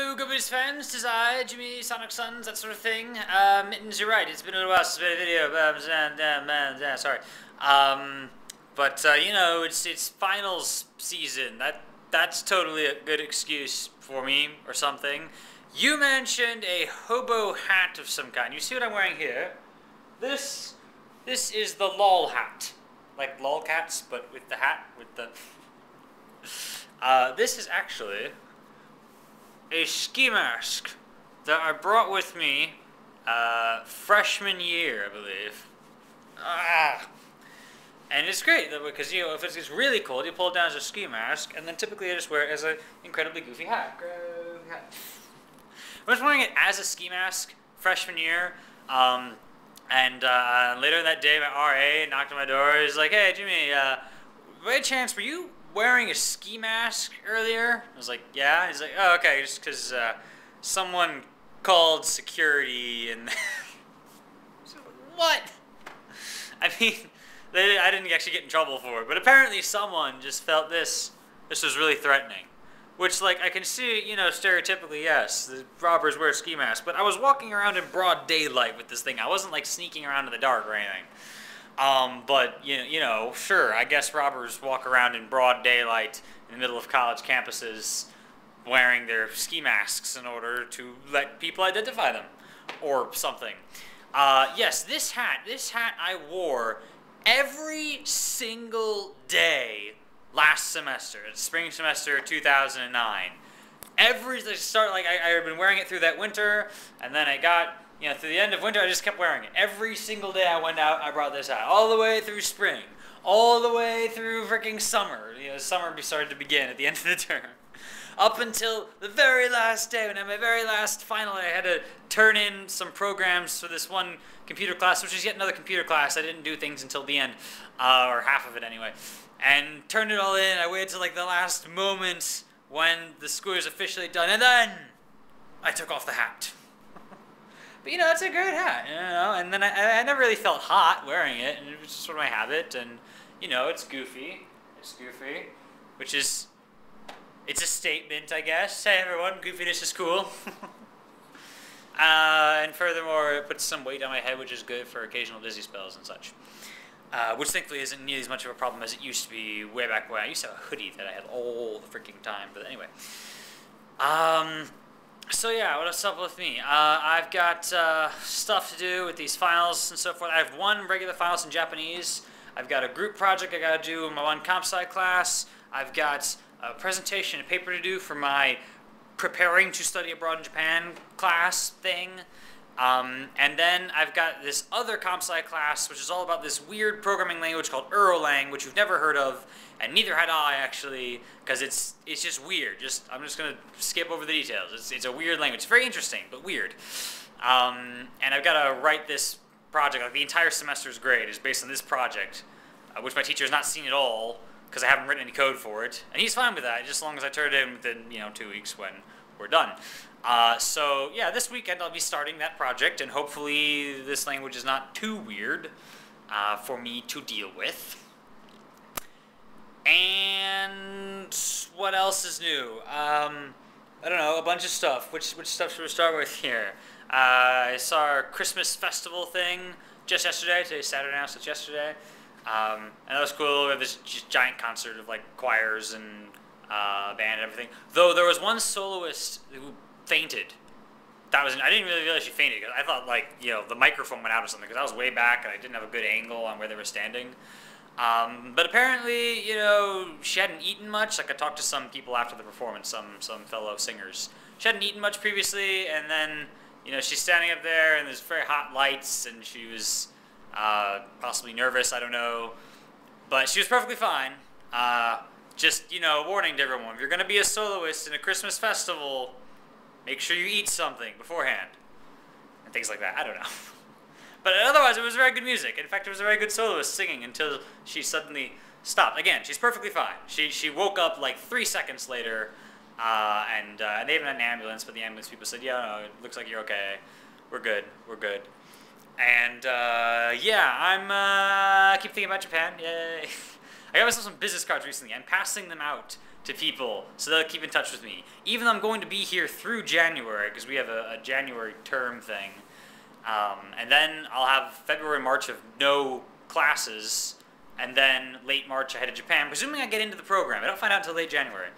Hello, Goobers fans, 'tis I, Jimmy, Sonic Sons, that sort of thing. Mittens, you're right, it's been a little while since I made a video, sorry. You know, it's finals season, that's totally a good excuse for me, or something. You mentioned a hobo hat of some kind. You see what I'm wearing here? This is the Lolhat. Like lolcats, but with the hat, with the... this is actually a ski mask that I brought with me freshman year, I believe. And it's great because, you know, if it's really cold, you pull it down as a ski mask, and then typically I just wear it as an incredibly goofy hat. I was wearing it as a ski mask freshman year, later that day, my RA knocked on my door. He's like, "Hey, Jimmy, by chance, were you wearing a ski mask earlier?" I was like, "Yeah." He's like, "Oh, okay, just because someone called security and..." What? I mean, I didn't actually get in trouble for it, but apparently someone just felt this was really threatening. Which, like, I can see, you know, stereotypically, yes, the robbers wear ski masks, but I was walking around in broad daylight with this thing. I wasn't, like, sneaking around in the dark or anything. You know, sure, I guess robbers walk around in broad daylight in the middle of college campuses wearing their ski masks in order to let people identify them, or something. Yes, this hat I wore every single day last semester, spring semester 2009. I've been wearing it through that winter, and then I got, you know, through the end of winter, I just kept wearing it. Every single day I went out, I brought this out. All the way through spring. All the way through freaking summer. You know, summer started to begin at the end of the term. Up until the very last day, when I had my very last final, I had to turn in some programs for this one computer class, which is yet another computer class. I didn't do things until the end, or half of it anyway. And turned it all in. I waited till like the last moment when the school was officially done, and then I took off the hat. But you know, it's a great hat, you know. And then I never really felt hot wearing it, and it was just sort of my habit. And you know, it's goofy. It's goofy, which is, it's a statement, I guess. Hey everyone, goofiness is cool. And furthermore, it puts some weight on my head, which is good for occasional dizzy spells and such. Which thankfully isn't nearly as much of a problem as it used to be way back when. I used to have a hoodie that I had all the freaking time, but anyway. So yeah, what's up with me? I've got stuff to do with these finals and so forth. I have one regular finals in Japanese. I've got a group project I gotta do in my one comp sci class. I've got a presentation, a paper to do for my preparing to study abroad in Japan class thing. And then I've got this other comp sci class, which is all about this weird programming language called Erlang, which you've never heard of, and neither had I actually, because it's just weird. I'm just gonna skip over the details. It's a weird language. It's very interesting, but weird. And I've got to write this project. Like the entire semester's grade is based on this project, which my teacher has not seen at all because I haven't written any code for it, and he's fine with that, just as long as I turn it in within 2 weeks when we're done. So yeah, this weekend I'll be starting that project, and hopefully this language is not too weird for me to deal with. And what else is new? I don't know, a bunch of stuff. Which stuff should we start with here? I saw our Christmas festival thing just yesterday. Today's Saturday now, so it's yesterday. And that was cool. We had this giant concert of like choirs and band and everything. Though there was one soloist who fainted. I didn't really realize she fainted, because I thought, like, you know, the microphone went out or something, because I was way back and I didn't have a good angle on where they were standing. But apparently, you know, she hadn't eaten much. Like, I talked to some people after the performance, some fellow singers. She hadn't eaten much previously, and then, you know, she's standing up there and there's very hot lights, and she was possibly nervous, I don't know. But she was perfectly fine. Just, you know, warning to everyone, if you're going to be a soloist in a Christmas festival, make sure you eat something beforehand. And things like that. I don't know. But otherwise, it was very good music. In fact, it was a very good soloist singing until she suddenly stopped. Again, she's perfectly fine. She woke up like 3 seconds later, and they even had an ambulance, but the ambulance people said, "Yeah, no, it looks like you're okay. We're good. We're good." And yeah, I keep thinking about Japan. Yay. I got myself some business cards recently. I'm passing them out to people, so they'll keep in touch with me. Even though I'm going to be here through January, because we have a January term thing. And then I'll have February, March of no classes, and then late March I head to Japan, presuming I get into the program. I don't find out until late January.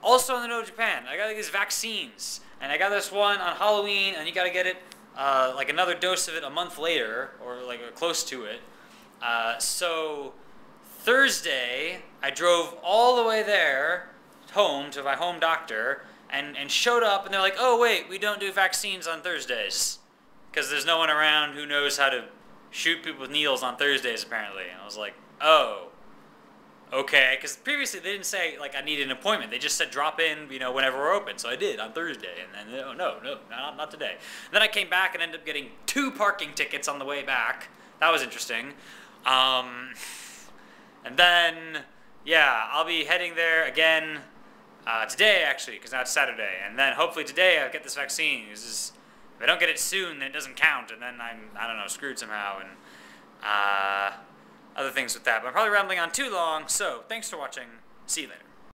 Also on the note of Japan, I got these vaccines, and I got this one on Halloween, and you gotta get it, like another dose of it a month later, or like close to it. So Thursday, I drove all the way there, home, to my home doctor, and showed up, and they're like, oh wait, we don't do vaccines on Thursdays. Because there's no one around who knows how to shoot people with needles on Thursdays, apparently. And I was like, oh, okay. Because previously they didn't say, like, I needed an appointment. They just said drop in, you know, whenever we're open. So I did on Thursday. And then, oh, no, not today. And then I came back and ended up getting 2 parking tickets on the way back. That was interesting. And then, yeah, I'll be heading there again today, actually, because now it's Saturday. And then hopefully today I'll get this vaccine. If I don't get it soon, then it doesn't count, and then I don't know, screwed somehow, and other things with that. But I'm probably rambling on too long, so thanks for watching. See you later.